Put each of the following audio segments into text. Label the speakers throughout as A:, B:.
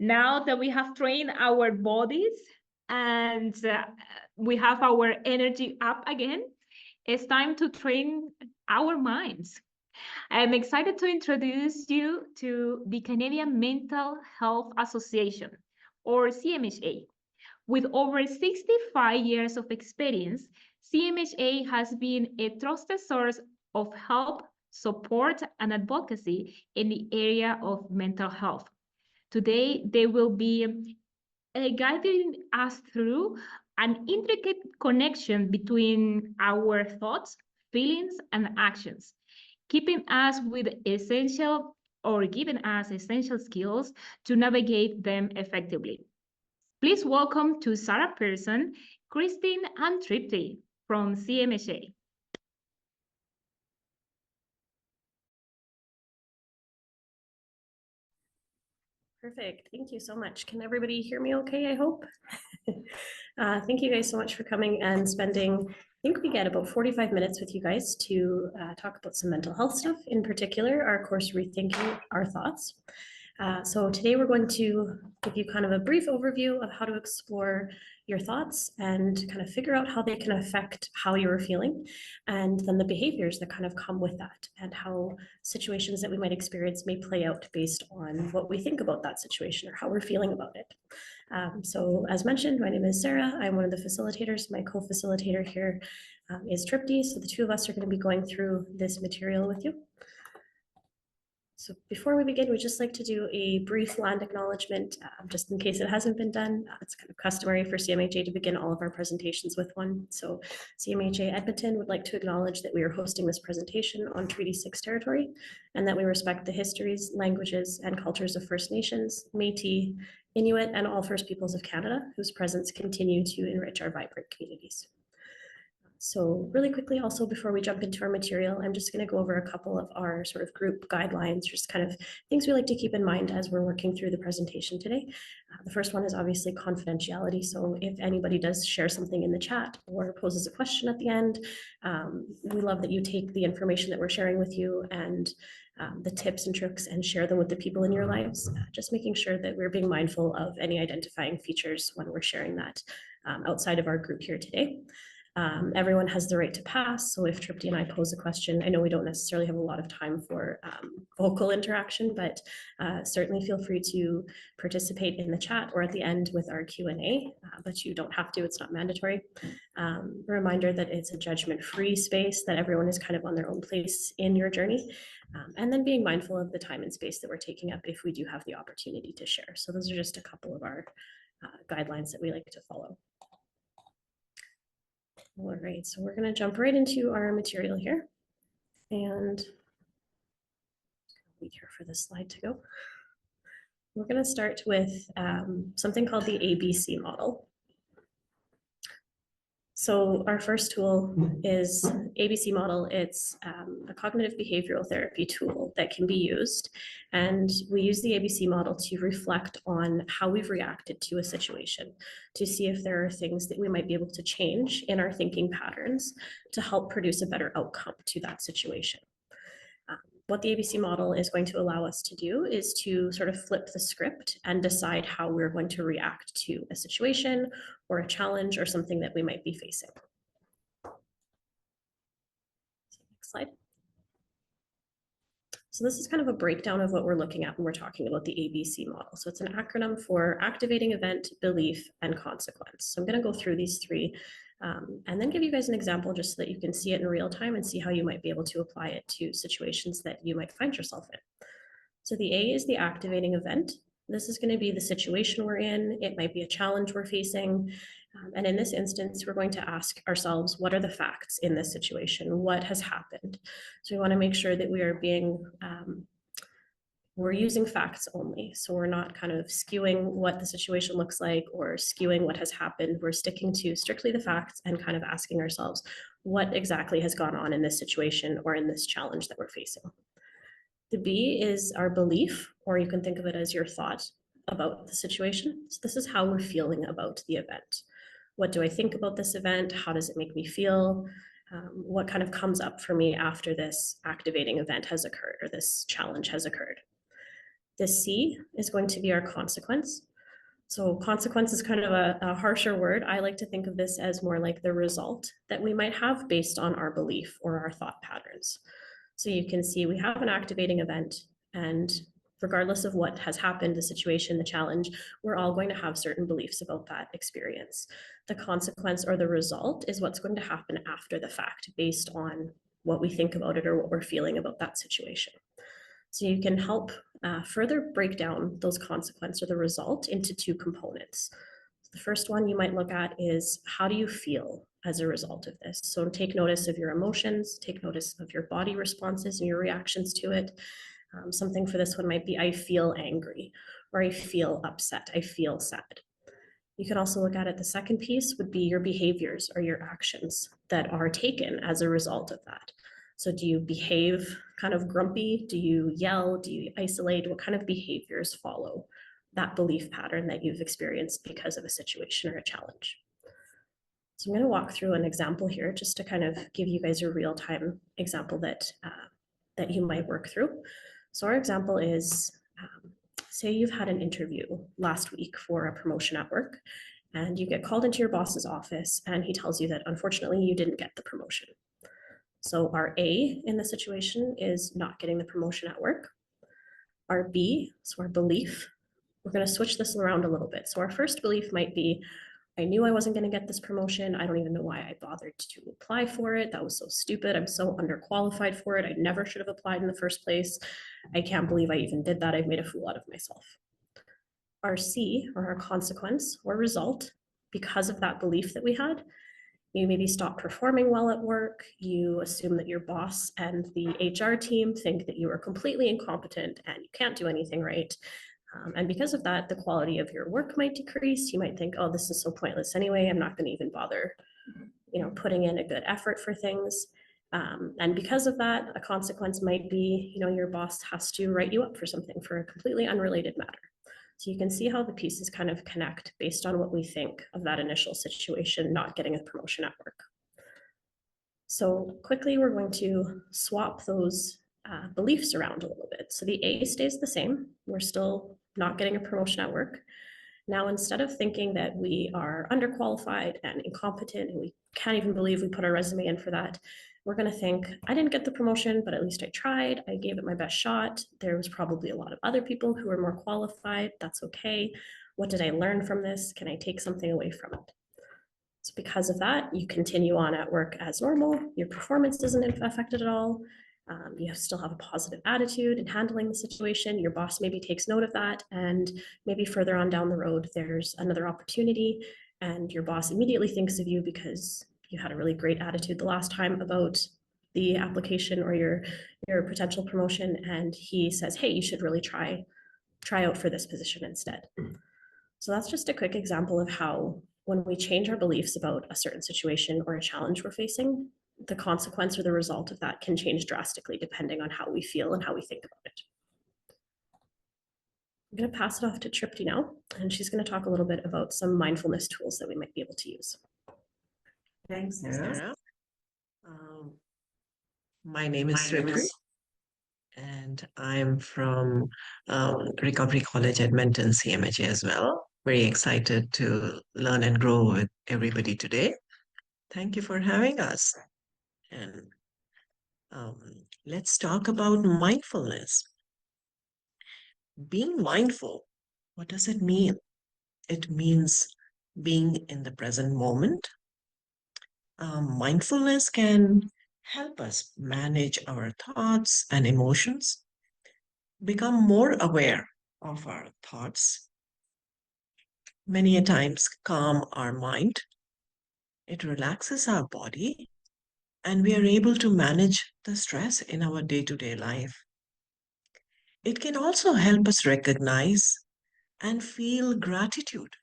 A: Now that we have trained our bodies and we have our energy up again, it's time to train our minds. I'm excited to introduce you to the Canadian Mental Health Association, or CMHA. With over 65 years of experience, CMHA has been a trusted source of help, support, and advocacy in the area of mental health. Today, they will be guiding us through an intricate connection between our thoughts, feelings, and actions, keeping us with essential or giving us essential skills to navigate them effectively. Please welcome to Sarah Pearson, Christine, and Tripti from CMHA.
B: Perfect. Thank you so much. Can everybody hear me okay, I hope? Thank you guys so much for coming and spending, I think we get about 45 minutes with you guys to talk about some mental health stuff, in particular, our course Rethinking Our Thoughts. So today we're going to give you kind of a brief overview of how to explore your thoughts and kind of figure out how they can affect how you're feeling, and then the behaviors that kind of come with that, and how situations that we might experience may play out based on what we think about that situation or how we're feeling about it. So as mentioned, my name is Sarah. I'm one of the facilitators. My co-facilitator here is Tripti. So the two of us are going to be going through this material with you. So before we begin, we'd just like to do a brief land acknowledgement, just in case it hasn't been done. It's kind of customary for CMHA to begin all of our presentations with one. So CMHA Edmonton would like to acknowledge that we are hosting this presentation on Treaty 6 territory, and that we respect the histories, languages, and cultures of First Nations, Métis, Inuit, and all First Peoples of Canada, whose presence continue to enrich our vibrant communities. So really quickly, also before we jump into our material, I'm just going to go over a couple of our sort of group guidelines, just kind of things we like to keep in mind as we're working through the presentation today. The first one is obviously confidentiality. So if anybody does share something in the chat or poses a question at the end, we love that you take the information that we're sharing with you and the tips and tricks and share them with the people in your lives, just making sure that we're being mindful of any identifying features when we're sharing that outside of our group here today. Everyone has the right to pass. So if Tripti and I pose a question, I know we don't necessarily have a lot of time for vocal interaction, but certainly feel free to participate in the chat or at the end with our Q&A, but you don't have to, it's not mandatory. A reminder that it's a judgment-free space, that everyone is kind of on their own place in your journey. And then being mindful of the time and space that we're taking up if we do have the opportunity to share. So those are just a couple of our guidelines that we like to follow. All right, so we're going to jump right into our material here, and wait here for this slide to go. We're going to start with something called the ABC model. So our first tool is ABC model. It's a cognitive behavioral therapy tool that can be used. And we use the ABC model to reflect on how we've reacted to a situation, to see if there are things that we might be able to change in our thinking patterns to help produce a better outcome to that situation. What the ABC model is going to allow us to do is to sort of flip the script and decide how we're going to react to a situation or a challenge or something that we might be facing. Next slide. So this is kind of a breakdown of what we're looking at when we're talking about the ABC model. So it's an acronym for activating event, belief, and consequence. So I'm going to go through these three and then give you guys an example just so that you can see it in real time and see how you might be able to apply it to situations that you might find yourself in. So the A is the activating event. This is going to be the situation we're in. It might be a challenge we're facing. And in this instance, we're going to ask ourselves, what are the facts in this situation? What has happened? So we want to make sure that we are being we're using facts only. So we're not kind of skewing what the situation looks like or skewing what has happened. We're sticking to strictly the facts and kind of asking ourselves what exactly has gone on in this situation or in this challenge that we're facing. The B is our belief, or you can think of it as your thought about the situation. So this is how we're feeling about the event. What do I think about this event? How does it make me feel? What kind of comes up for me after this activating event has occurred or this challenge has occurred? The C is going to be our consequence. So consequence is kind of a harsher word. I like to think of this as more like the result that we might have based on our belief or our thought patterns. So you can see we have an activating event, and regardless of what has happened, the situation, the challenge, we're all going to have certain beliefs about that experience. The consequence or the result is what's going to happen after the fact based on what we think about it or what we're feeling about that situation. So you can help further break down those consequences or the result into two components. The first one you might look at is, how do you feel as a result of this? So take notice of your emotions, take notice of your body responses and your reactions to it. Something for this one might be, I feel angry, or I feel upset, I feel sad. You can also look at it, the second piece would be your behaviors or your actions that are taken as a result of that. So do you behave kind of grumpy? Do you yell? Do you isolate? What kind of behaviors follow that belief pattern that you've experienced because of a situation or a challenge? So I'm going to walk through an example here just to kind of give you guys a real-time example that you might work through. So our example is, say you've had an interview last week for a promotion at work, and you get called into your boss's office and he tells you that unfortunately you didn't get the promotion. So our A in the situation is not getting the promotion at work. Our B, so our belief, we're going to switch this around a little bit. So our first belief might be, I knew I wasn't going to get this promotion. I don't even know why I bothered to apply for it. That was so stupid. I'm so underqualified for it. I never should have applied in the first place. I can't believe I even did that. I've made a fool out of myself. Our C, or our consequence or result, because of that belief that we had, you maybe stop performing well at work. You assume that your boss and the HR team think that you are completely incompetent and you can't do anything right. And because of that, the quality of your work might decrease. You might think, oh, this is so pointless anyway. I'm not going to even bother, putting in a good effort for things. And because of that, a consequence might be, your boss has to write you up for something for a completely unrelated matter. So you can see how the pieces kind of connect based on what we think of that initial situation, not getting a promotion at work. So quickly, we're going to swap those beliefs around a little bit. So the A stays the same. We're still not getting a promotion at work. Now, instead of thinking that we are underqualified and incompetent and we can't even believe we put our resume in for that, we're going to think, I didn't get the promotion, but at least I tried. I gave it my best shot. There was probably a lot of other people who were more qualified. That's okay. What did I learn from this? Can I take something away from it? So because of that, you continue on at work as normal. Your performance isn't affected at all. You still have a positive attitude in handling the situation. Your boss maybe takes note of that, and maybe further on down the road, there's another opportunity, and your boss immediately thinks of you because you had a really great attitude the last time about the application or your potential promotion, and he says, hey, you should really try out for this position instead. So that's just a quick example of how when we change our beliefs about a certain situation or a challenge we're facing, the consequence or the result of that can change drastically depending on how we feel and how we think about it. I'm going to pass it off to Tripti now, and she's going to talk a little bit about some mindfulness tools that we might be able to use.
C: Thanks, Sarah. My name is Tripti, and I'm from Recovery College Edmonton, Cmha as well. Very excited to learn and grow with everybody today. Thank you for having us. And let's talk about mindfulness. Being mindful, what does it mean? It means being in the present moment. Mindfulness can help us manage our thoughts and emotions, become more aware of our thoughts, many a times calm our mind. It relaxes our body, and we are able to manage the stress in our day-to-day life. It can also help us recognize and feel gratitude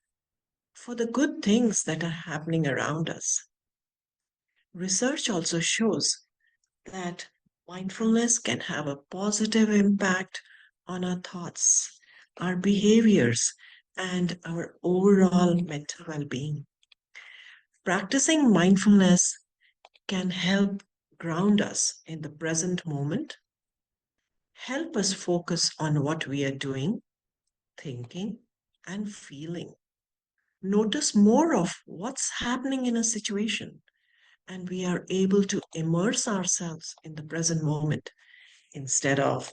C: for the good things that are happening around us. Research also shows that mindfulness can have a positive impact on our thoughts, our behaviors, and our overall mental well-being. Practicing mindfulness can help ground us in the present moment, help us focus on what we are doing, thinking, and feeling. Notice more of what's happening in a situation, and we are able to immerse ourselves in the present moment instead of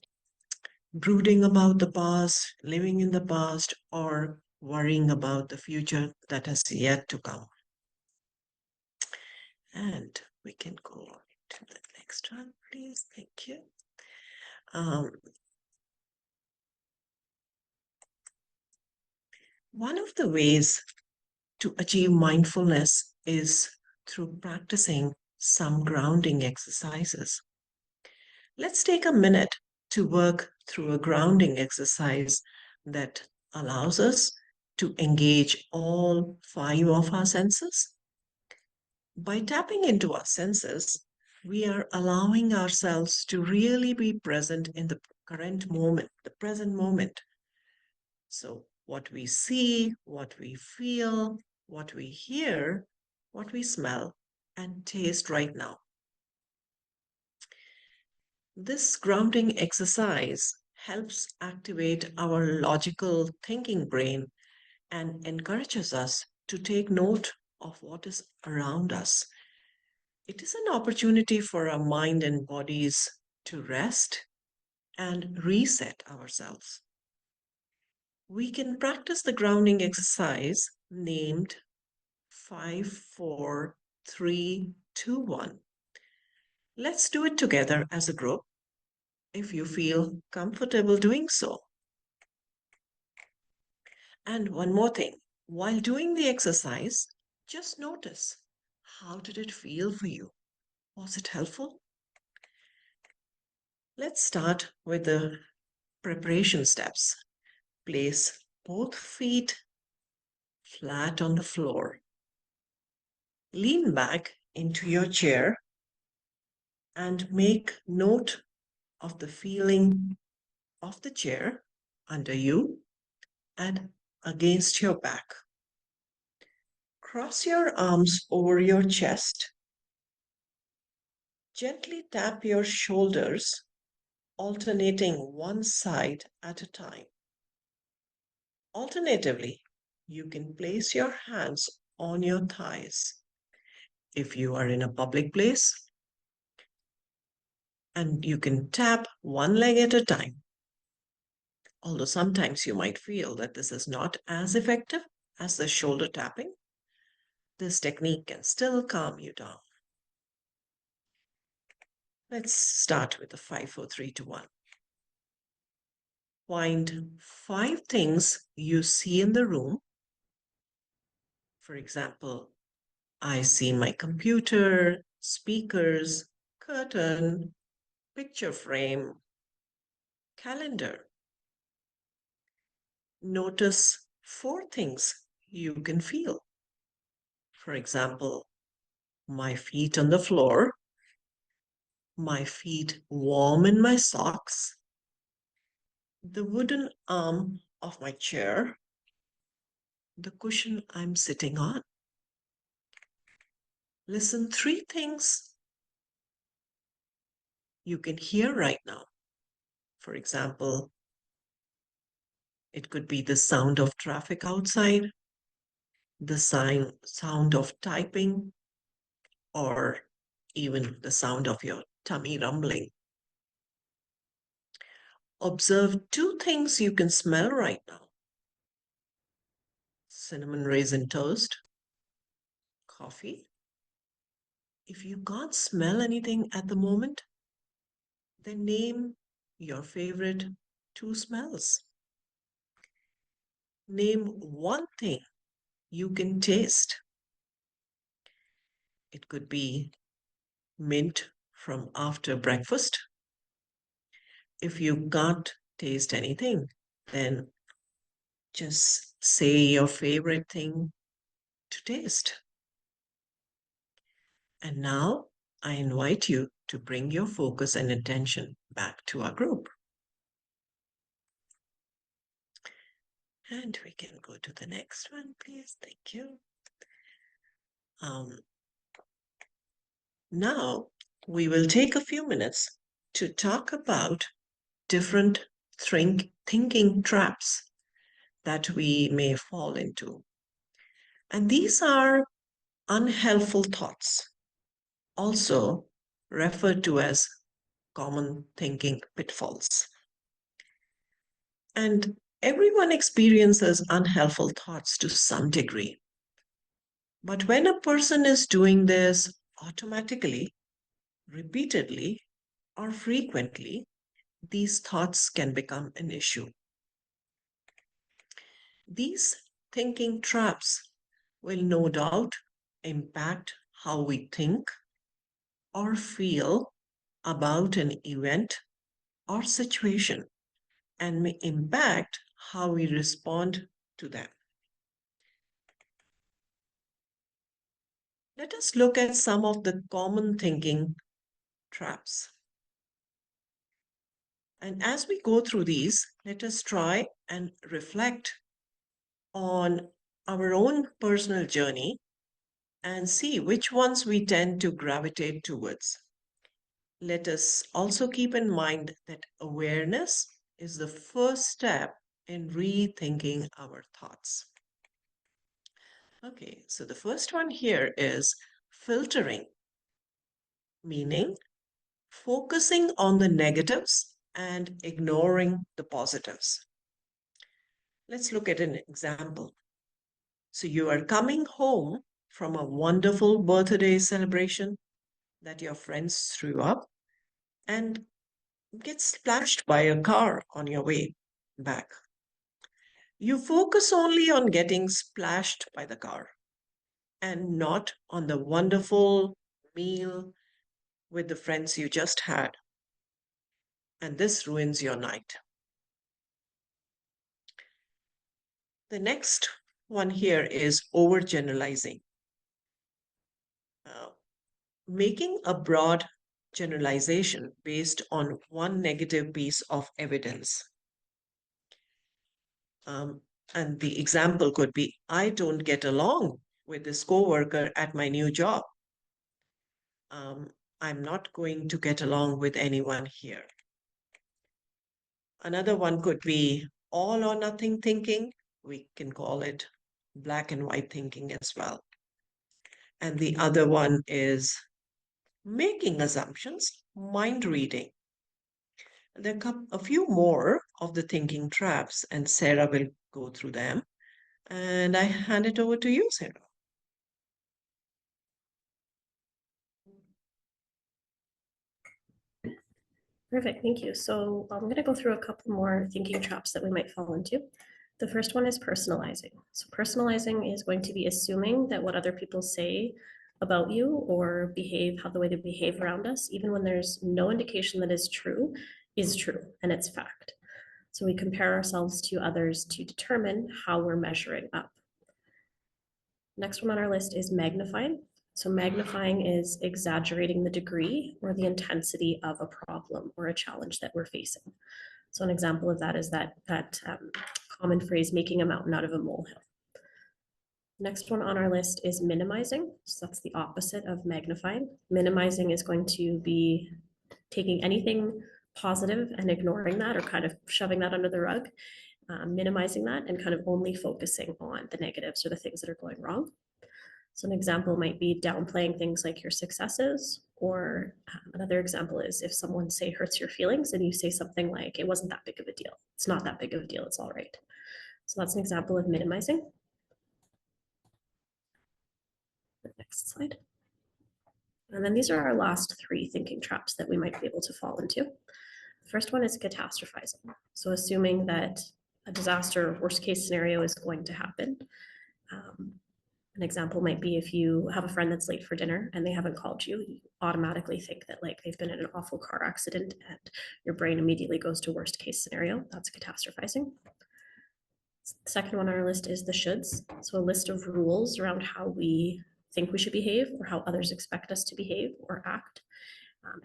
C: brooding about the past, living in the past, or worrying about the future that has yet to come. And we can go on to the next one, please. Thank you. One of the ways to achieve mindfulness is through practicing some grounding exercises. Let's take a minute to work through a grounding exercise that allows us to engage all 5 of our senses. By tapping into our senses, we are allowing ourselves to really be present in the current moment, the present moment. So, what we see, what we feel, what we hear, what we smell, and taste right now. This grounding exercise helps activate our logical thinking brain and encourages us to take note of what is around us. It is an opportunity for our mind and bodies to rest and reset ourselves. We can practice the grounding exercise named 5, 4, 3, 2, 1. Let's do it together as a group if you feel comfortable doing so. And one more thing, while doing the exercise, just notice, how did it feel for you? Was it helpful? Let's start with the preparation steps. Place both feet flat on the floor. Lean back into your chair and make note of the feeling of the chair under you and against your back. Cross your arms over your chest. Gently tap your shoulders, alternating one side at a time. Alternatively, you can place your hands on your thighs. If you are in a public place, and you can tap one leg at a time. Although sometimes you might feel that this is not as effective as the shoulder tapping, this technique can still calm you down. Let's start with the 5, 4, 3, 2, 1. Find 5 things you see in the room. For example, I see my computer, speakers, curtain, picture frame, calendar. Notice 4 things you can feel. For example, my feet on the floor, my feet warm in my socks, the wooden arm of my chair, the cushion I'm sitting on. Listen 3 things you can hear right now. For example, it could be the sound of traffic outside, the sound of typing, or even the sound of your tummy rumbling. Observe 2 things you can smell right now. Cinnamon raisin toast, coffee. If you can't smell anything at the moment, then name your favorite 2 smells. Name 1 thing you can taste. It could be mint from after breakfast. If you can't taste anything, then just say your favorite thing to taste. And now I invite you to bring your focus and attention back to our group. And we can go to the next one, please. Thank you. Now we will take a few minutes to talk about different thinking traps that we may fall into. And these are unhelpful thoughts, also referred to as common thinking pitfalls. And everyone experiences unhelpful thoughts to some degree. But when a person is doing this automatically, repeatedly, or frequently, these thoughts can become an issue. These thinking traps will no doubt impact how we think or feel about an event or situation and may impact how we respond to them. Let us look at some of the common thinking traps. And as we go through these, let us try and reflect on our own personal journey and see which ones we tend to gravitate towards. Let us also keep in mind that awareness is the first step in rethinking our thoughts. Okay, so the first one here is filtering, meaning focusing on the negatives and ignoring the positives. Let's look at an example. So you are coming home from a wonderful birthday celebration that your friends threw up and get splashed by a car on your way back. You focus only on getting splashed by the car and not on the wonderful meal with the friends you just had. And this ruins your night. The next one here is overgeneralizing. Making a broad generalization based on one negative piece of evidence. And the example could be, I don't get along with this coworker at my new job. I'm not going to get along with anyone here. Another one could be all or nothing thinking. We can call it black and white thinking as well. And the other one is making assumptions, mind reading. There are a few more of the thinking traps, and Sarah will go through them. And I hand it over to you, Sarah.
B: Perfect, thank you. So I'm going to go through a couple more thinking traps that we might fall into. The first one is personalizing. So personalizing is going to be assuming that what other people say about you or behave, how the way they behave around us, even when there's no indication that is true and it's fact. So we compare ourselves to others to determine how we're measuring up. Next one on our list is magnifying. So magnifying is exaggerating the degree or the intensity of a problem or a challenge that we're facing. So an example of that is that common phrase, making a mountain out of a molehill. Next one on our list is minimizing. So that's the opposite of magnifying. Minimizing is going to be taking anything positive and ignoring that or kind of shoving that under the rug, minimizing that and kind of only focusing on the negatives or the things that are going wrong. So an example might be downplaying things like your successes, or another example is if someone say hurts your feelings and you say something like, it wasn't that big of a deal. It's not that big of a deal, it's all right. So that's an example of minimizing. The next slide. And then these are our last three thinking traps that we might be able to fall into. The first one is catastrophizing. So assuming that a disaster, worst case scenario is going to happen. An example might be if you have a friend that's late for dinner and they haven't called you, you automatically think that like they've been in an awful car accident and your brain immediately goes to worst case scenario. That's catastrophizing. The second one on our list is the shoulds. So a list of rules around how we think we should behave or how others expect us to behave or act.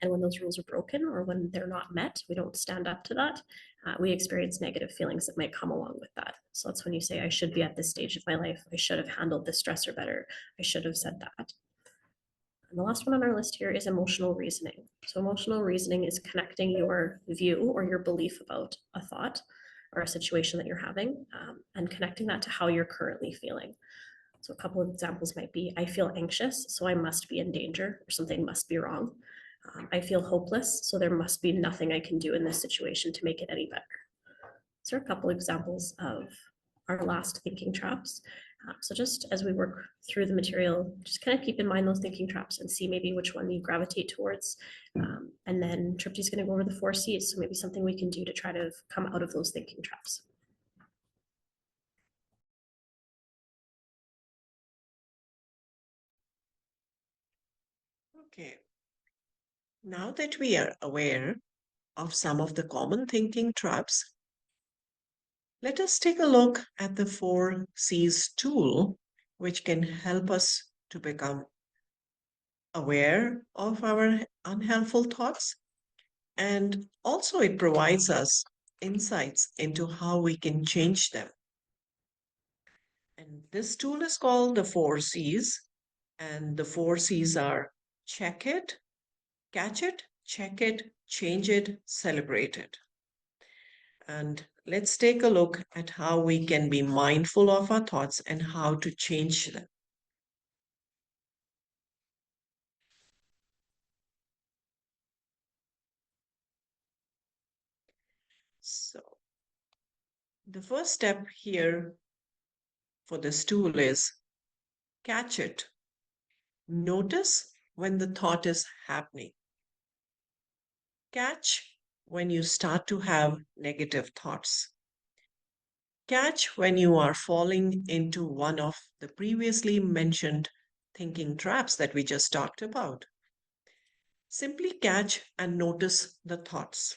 B: And when those rules are broken or when they're not met, we don't stand up to that, we experience negative feelings that might come along with that. So that's when you say, I should be at this stage of my life. I should have handled this stressor better. I should have said that. And the last one on our list here is emotional reasoning. So emotional reasoning is connecting your view or your belief about a thought or a situation that you're having, and connecting that to how you're currently feeling. So a couple of examples might be, I feel anxious, so I must be in danger, or something must be wrong. I feel hopeless, so there must be nothing I can do in this situation to make it any better. So a couple examples of our last thinking traps. So just as we work through the material, just kind of keep in mind those thinking traps and see maybe which one you gravitate towards. And then Tripti's going to go over the 4 C's. So maybe something we can do to try to come out of those thinking traps.
C: Okay. Now that we are aware of some of the common thinking traps, let us take a look at the 4 C's tool, which can help us to become aware of our unhelpful thoughts. And also it provides us insights into how we can change them. And this tool is called the 4 C's. And the 4 C's are check it, catch it, check it, change it, celebrate it. And let's take a look at how we can be mindful of our thoughts and how to change them. So, the first step here for this tool is catch it. Notice when the thought is happening. Catch when you start to have negative thoughts. Catch when you are falling into one of the previously mentioned thinking traps that we just talked about. Simply catch and notice the thoughts.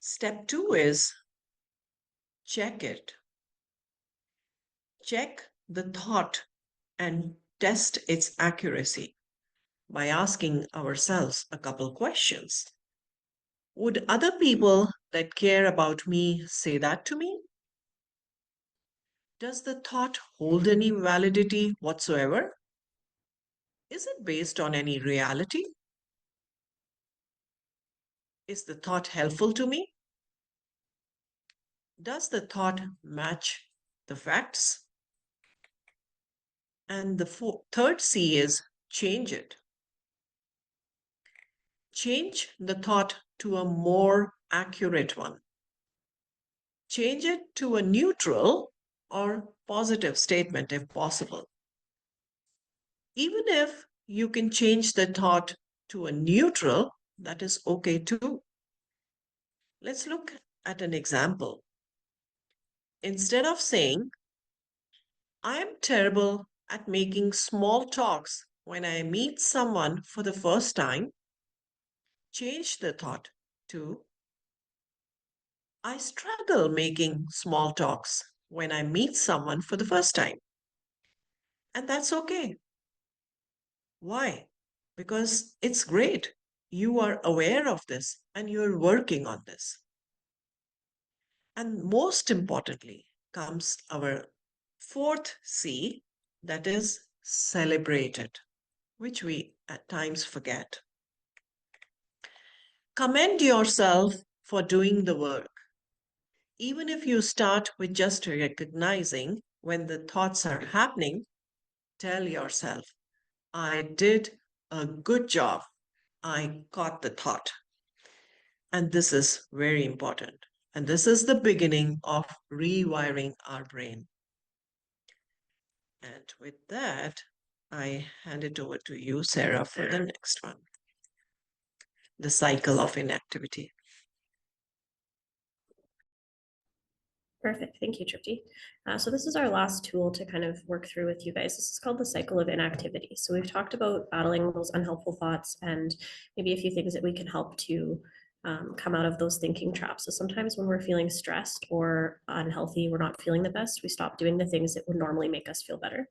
C: Step 2 is check it. Check the thought and test its accuracy by asking ourselves a couple questions. Would other people that care about me say that to me? Does the thought hold any validity whatsoever? Is it based on any reality? Is the thought helpful to me? Does the thought match the facts? And the third C is change it. Change the thought to a more accurate one. Change it to a neutral or positive statement if possible. Even if you can change the thought to a neutral, that is okay too. Let's look at an example. Instead of saying, I am terrible at making small talks when I meet someone for the first time, change the thought to, I struggle making small talks when I meet someone for the first time. And that's okay. Why? Because it's great. You are aware of this and you're working on this. And most importantly comes our 4th C, that is celebrate it, which we at times forget. Commend yourself for doing the work. Even if you start with just recognizing when the thoughts are happening, tell yourself, I did a good job. I caught the thought. And this is very important. And this is the beginning of rewiring our brain. And with that, I hand it over to you, Sarah, for the next one. The cycle of inactivity.
B: Perfect. Thank you, Tripti. So this is our last tool to kind of work through with you guys. This is called the cycle of inactivity. So we've talked about battling those unhelpful thoughts and maybe a few things that we can help to come out of those thinking traps. So sometimes when we're feeling stressed or unhealthy, we're not feeling the best, we stop doing the things that would normally make us feel better.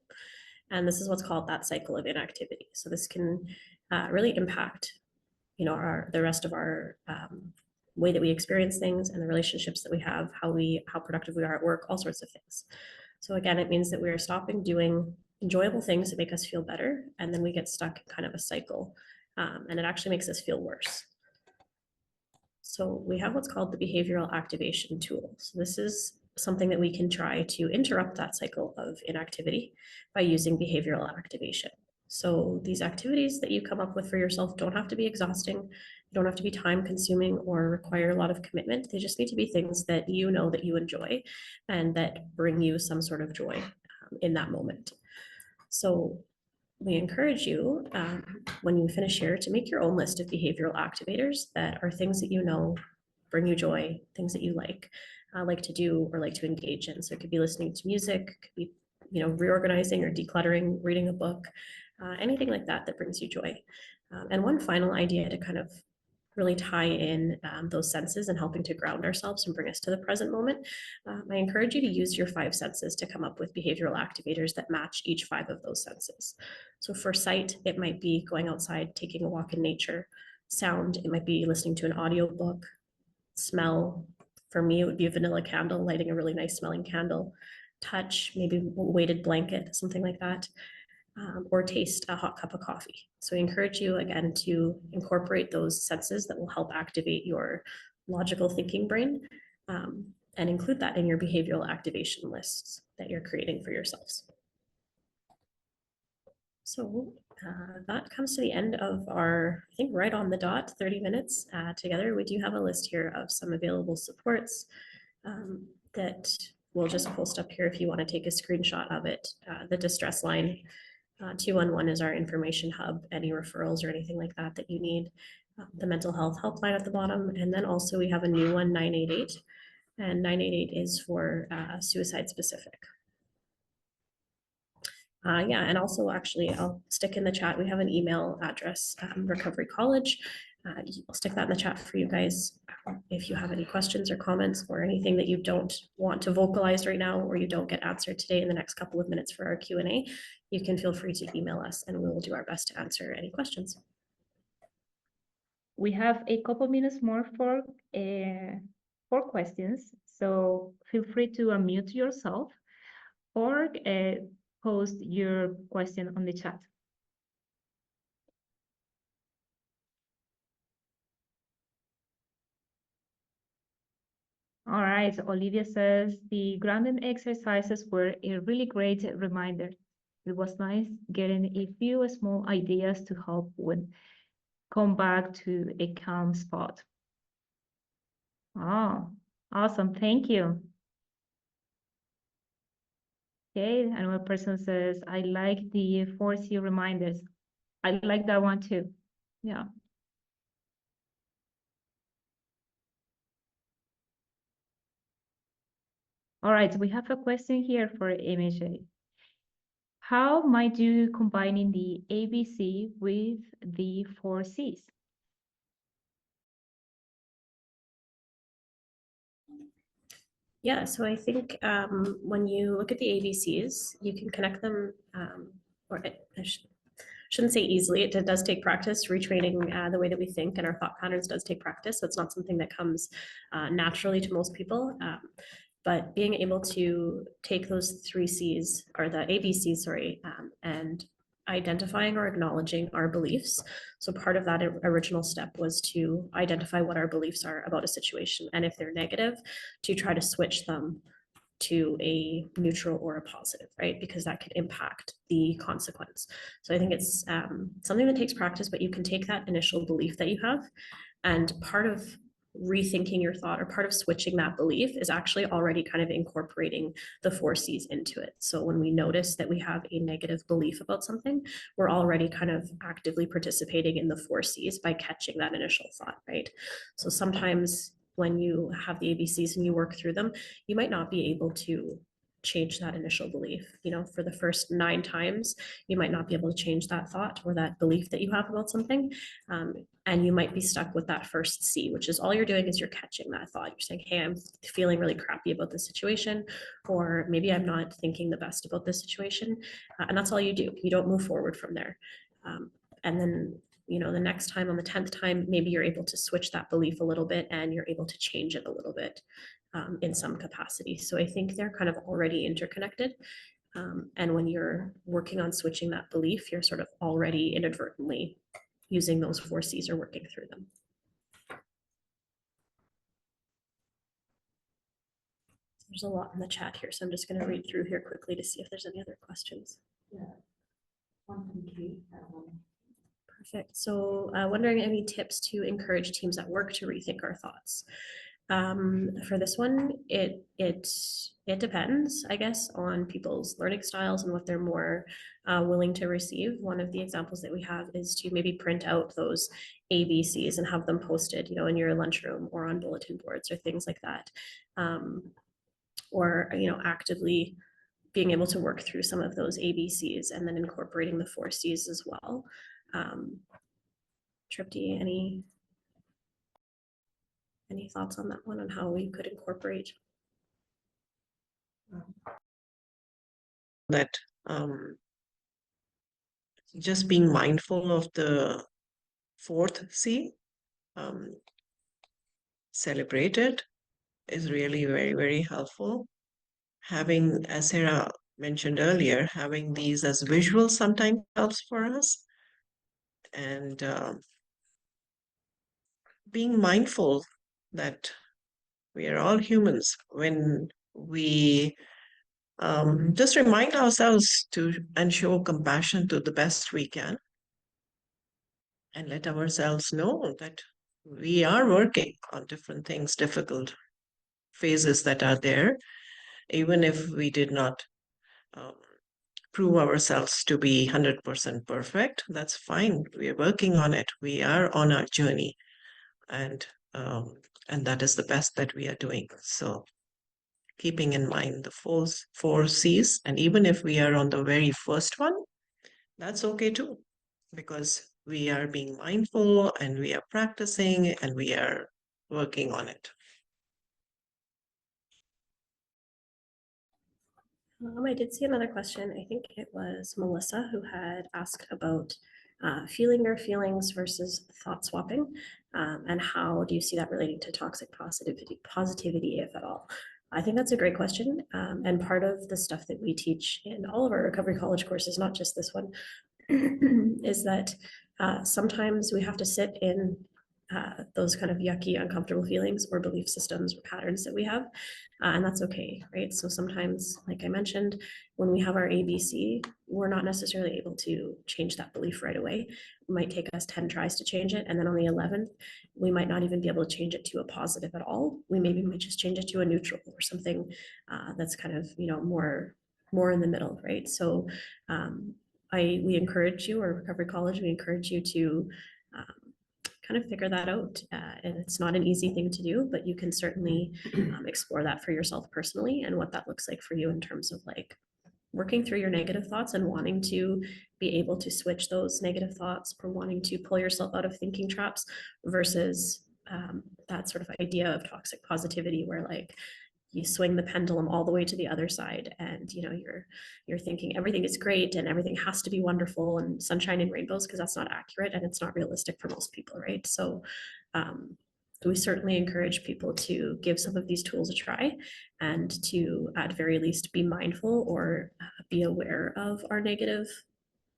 B: And this is what's called that cycle of inactivity. So this can really impact, the rest of our way that we experience things and the relationships that we have, how productive we are at work, all sorts of things. So again, it means that we are stopping doing enjoyable things that make us feel better, and then we get stuck in kind of a cycle, and it actually makes us feel worse. So we have what's called the behavioral activation tool. So this is something that we can try to interrupt that cycle of inactivity by using behavioral activation. So these activities that you come up with for yourself don't have to be exhausting, they don't have to be time consuming or require a lot of commitment. They just need to be things that you know that you enjoy and that bring you some sort of joy in that moment. So we encourage you, when you finish here, to make your own list of behavioral activators that are things that you know bring you joy, things that you like to do or like to engage in. So it could be listening to music, could be, you know, reorganizing or decluttering, reading a book, anything like that that brings you joy. And one final idea to kind of really tie in those senses and helping to ground ourselves and bring us to the present moment. I encourage you to use your 5 senses to come up with behavioral activators that match each 5 of those senses. So for sight, it might be going outside, taking a walk in nature. Sound, it might be listening to an audiobook. Smell, for me, it would be a vanilla candle, lighting a really nice smelling candle. Touch, maybe a weighted blanket, something like that. Or taste a hot cup of coffee. So we encourage you again to incorporate those senses that will help activate your logical thinking brain, and include that in your behavioral activation lists that you're creating for yourselves. So that comes to the end of our, I think right on the dot, 30 minutes together. We do have a list here of some available supports that we'll just post up here if you want to take a screenshot of it. The distress line 211 is our information hub, any referrals or anything like that that you need. The mental health helpline at the bottom. And then also we have a new one, 988. And 988 is for suicide specific. Yeah, and also actually I'll stick in the chat, we have an email address, Recovery College. I'll stick that in the chat for you guys. If you have any questions or comments or anything that you don't want to vocalize right now, or you don't get answered today in the next couple of minutes for our Q&A, you can feel free to email us and we will do our best to answer any questions.
A: We have a couple minutes more for questions, so feel free to unmute yourself or post your question on the chat. All right, Olivia says the grounding exercises were a really great reminder. It was nice getting a few small ideas to help when come back to a calm spot. Oh, awesome, thank you. Okay, another person says, I like the 4C reminders. I like that one too, yeah. All right, we have a question here for Cmha. How might you combining the ABC with the 4Cs?
B: Yeah, so I think when you look at the ABCs, you can connect them, or I shouldn't say easily, it does take practice. Retraining the way that we think and our thought patterns does take practice. So it's not something that comes naturally to most people. But being able to take those 3 C's, or the ABCs, sorry, and identifying or acknowledging our beliefs. So part of that original step was to identify what our beliefs are about a situation. And if they're negative, to try to switch them to a neutral or a positive, right? Because that could impact the consequence. So I think it's something that takes practice, but you can take that initial belief that you have, and part of rethinking your thought, or part of switching that belief, is actually already kind of incorporating the 4 C's into it. So when we notice that we have a negative belief about something, we're already kind of actively participating in the 4 C's by catching that initial thought, right? So sometimes when you have the ABCs and you work through them, you might not be able to change that initial belief. You know, for the first 9 times, you might not be able to change that thought or that belief that you have about something. And you might be stuck with that first C, which is all you're doing is you're catching that thought. You're saying, hey, I'm feeling really crappy about this situation, or maybe I'm not thinking the best about this situation. And that's all you do. You don't move forward from there. And then, you know, the next time, on the 10th time, maybe you're able to switch that belief a little bit and you're able to change it a little bit in some capacity. So I think they're kind of already interconnected. And when you're working on switching that belief, you're sort of already inadvertently using those 4Cs or working through them. There's a lot in the chat here, so I'm just going to read through here quickly to see if there's any other questions.
D: Yeah. One from Kate.
B: Perfect. So wondering any tips to encourage teams at work to rethink our thoughts. For this one, it depends, I guess, on people's learning styles and what they're more willing to receive. One of the examples that we have is to maybe print out those ABCs and have them posted, in your lunchroom or on bulletin boards or things like that. Or, actively being able to work through some of those ABCs and then incorporating the 4Cs as well. Tripti, any thoughts on that one, on how we could incorporate?
C: That just being mindful of the fourth C, celebrate it, is really very, very helpful. Having, as Sarah mentioned earlier, having these as visuals sometimes helps for us. And being mindful that we are all humans. When we just remind ourselves to and show compassion to the best we can, and let ourselves know that we are working on different things, difficult phases that are there, even if we did not prove ourselves to be 100% perfect. That's fine. We are working on it. We are on our journey, and that is the best that we are doing. So keeping in mind the four C's, and even if we are on the very first one, that's okay too, because we are being mindful and we are practicing and we are working on it.
B: I did see another question. I think it was Melissa who had asked about feeling your feelings versus thought swapping, and how do you see that relating to toxic positivity, if at all? I think that's a great question. And part of the stuff that we teach in all of our recovery college courses, not just this one, is that sometimes we have to sit in those kind of yucky, uncomfortable feelings or belief systems or patterns that we have. And that's okay, right? So sometimes, like I mentioned, when we have our ABC, we're not necessarily able to change that belief right away. It might take us 10 tries to change it. And then on the 11th, we might not even be able to change it to a positive at all. We maybe might just change it to a neutral or something that's kind of, more in the middle, right? So we encourage you, or Recovery College, we encourage you to kind of figure that out. And it's not an easy thing to do, but you can certainly explore that for yourself personally and what that looks like for you in terms of like working through your negative thoughts and wanting to be able to switch those negative thoughts, or wanting to pull yourself out of thinking traps versus that sort of idea of toxic positivity where like you swing the pendulum all the way to the other side and you're thinking everything is great and everything has to be wonderful and sunshine and rainbows, because that's not accurate and it's not realistic for most people, right? So we certainly encourage people to give some of these tools a try and to at very least be mindful or be aware of our negative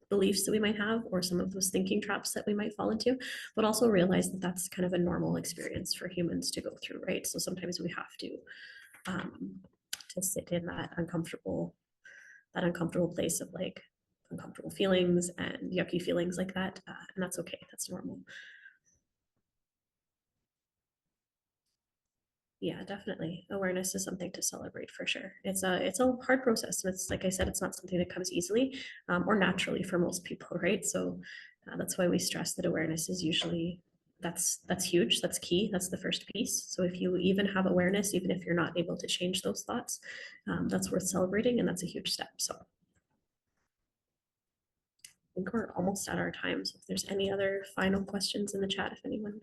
B: beliefs that we might have or some of those thinking traps that we might fall into, but also realize that that's kind of a normal experience for humans to go through, right? So sometimes we have to sit in that uncomfortable place of like uncomfortable feelings and yucky feelings like that, and that's okay. That's normal. Yeah, definitely. Awareness is something to celebrate for sure. It's a hard process, and it's like I said, it's not something that comes easily or naturally for most people, right? So that's why we stress that awareness is usually that's huge. That's key. That's the first piece. So if you even have awareness, even if you're not able to change those thoughts, that's worth celebrating, and that's a huge step. So I think we're almost at our time. So if there's any other final questions in the chat, if anyone.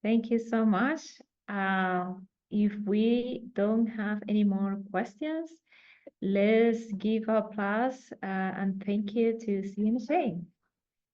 A: Thank you so much. If we don't have any more questions, let's give applause and thank you to Cmha.